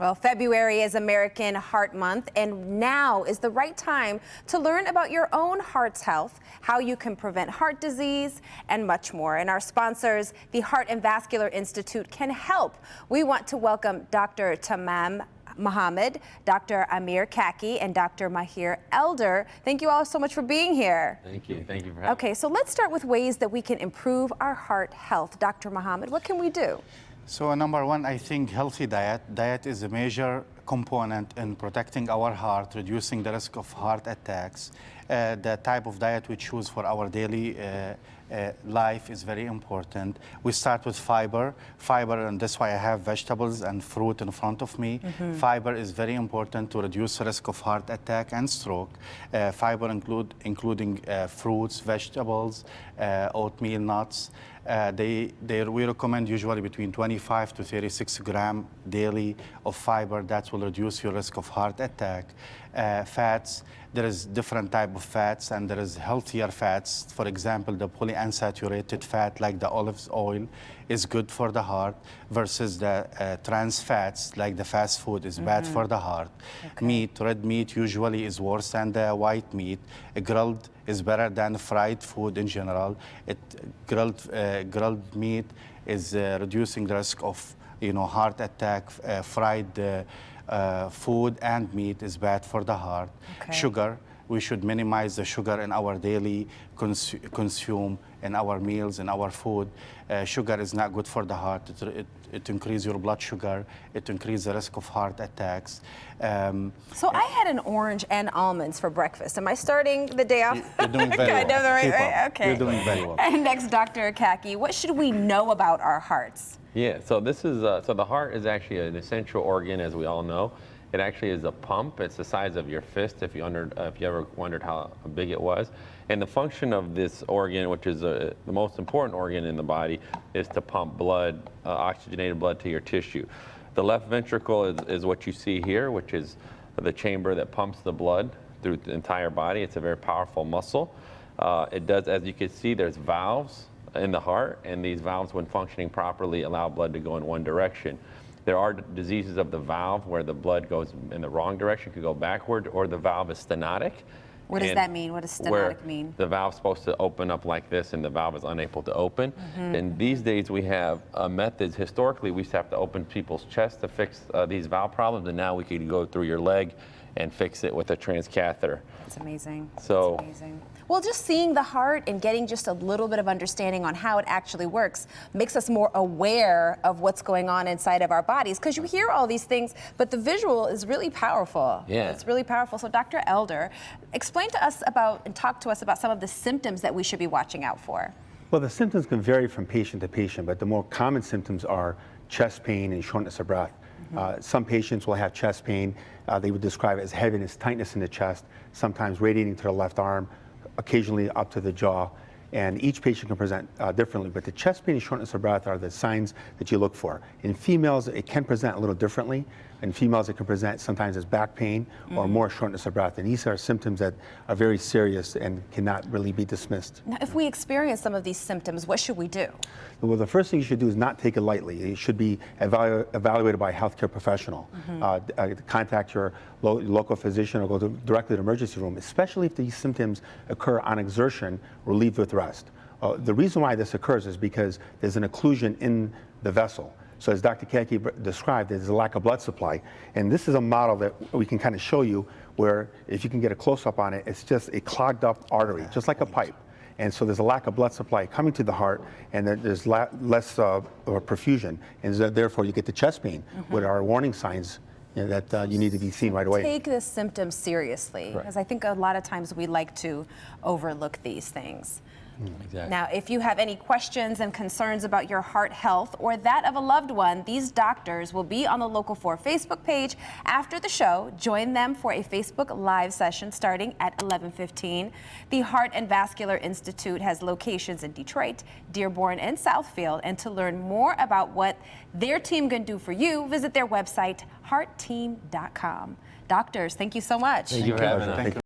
Well, February is American Heart Month, and now is the right time to learn about your own heart's health, how you can prevent heart disease, and much more. And our sponsors, the Heart and Vascular Institute, can help. We want to welcome Dr. Tamam Mohammed, Dr. Amir Kaki, and Dr. Mahir Elder. Thank you all so much for being here. Thank you. Thank you for having me. Okay, so let's start with ways that we can improve our heart health. Dr. Mohammed, what can we do? So number one, I think healthy diet. Diet is a major component in protecting our heart, reducing the risk of heart attacks. The type of diet we choose for our daily life is very important. We start with fiber. Fiber, and that's why I have vegetables and fruit in front of me. Fiber is very important to reduce the risk of heart attack and stroke. Fiber including fruits, vegetables, oatmeal, nuts. We recommend usually between 25 to 36 grams daily of fiber. That will reduce your risk of heart attack. Fats, there is different type of fats, and there is healthier fats. For example, the polyunsaturated fat like the olive oil is good for the heart versus the trans fats like the fast food is bad for the heart. Okay. Meat, red meat usually is worse than the white meat. Grilled is better than fried food in general. Grilled meat is reducing the risk of heart attack. Fried food and meat is bad for the heart. Okay. Sugar, we should minimize the sugar in our daily consume in our meals, in our food. Sugar is not good for the heart. It increases your blood sugar. It increases the risk of heart attacks. So I had an orange and almonds for breakfast. Am I starting the day off? You're doing very well. The right way? Okay. You're doing very well. And next, Dr. Kaki, what should we know about our hearts? Yeah, so this is so the heart is actually an essential organ, as we all know. It actually is a pump. It's the size of your fist, if you ever wondered how big it was. And the function of this organ, which is the most important organ in the body, is to pump blood, oxygenated blood to your tissue. The left ventricle is what you see here, which is the chamber that pumps the blood through the entire body. It's a very powerful muscle. It does, as you can see, there's valves in the heart, and these valves, when functioning properly, allow blood to go in one direction. There are diseases of the valve where the blood goes in the wrong direction, could go backward, or the valve is stenotic. What does that mean? What does stenotic mean? The valve's supposed to open up like this, and the valve is unable to open. And these days we have methods. Historically, we used to have to open people's chest to fix these valve problems, and now we can go through your leg and fix it with a transcatheter. That's amazing. So, that's amazing. Well, just seeing the heart and getting just a little bit of understanding on how it actually works makes us more aware of what's going on inside of our bodies, because you hear all these things, but the visual is really powerful. Yeah. It's really powerful. So Dr. Elder, explain to us about and talk to us about some of the symptoms that we should be watching out for. Well, the symptoms can vary from patient to patient, but the more common symptoms are chest pain and shortness of breath. Some patients will have chest pain. They would describe it as heaviness, tightness in the chest, sometimes radiating to the left arm, occasionally up to the jaw. And each patient can present differently, but the chest pain and shortness of breath are the signs that you look for. In females, it can present a little differently. In females, it can present sometimes as back pain or more shortness of breath. And these are symptoms that are very serious and cannot really be dismissed. Now, if we experience some of these symptoms, what should we do? Well, the first thing you should do is not take it lightly. It should be evaluated by a healthcare professional. Contact your local physician or go directly to the emergency room, especially if these symptoms occur on exertion relieved with rest. The reason why this occurs is because there's an occlusion in the vessel. So as Dr. Kaki described, there's a lack of blood supply. And this is a model that we can kind of show you where, if you can get a close-up on it, it's just a clogged up artery, just like a pipe. And so there's a lack of blood supply coming to the heart, and there's less perfusion. And so therefore you get the chest pain, with our warning signs that you need to be seen right away. Take this symptom seriously, because I think a lot of times we like to overlook these things. Exactly. Now, if you have any questions and concerns about your heart health or that of a loved one, these doctors will be on the Local 4 Facebook page after the show. Join them for a Facebook Live session starting at 11:15. The Heart and Vascular Institute has locations in Detroit, Dearborn, and Southfield. And to learn more about what their team can do for you, visit their website, heartteam.com. Doctors, thank you so much. Thank you for having us.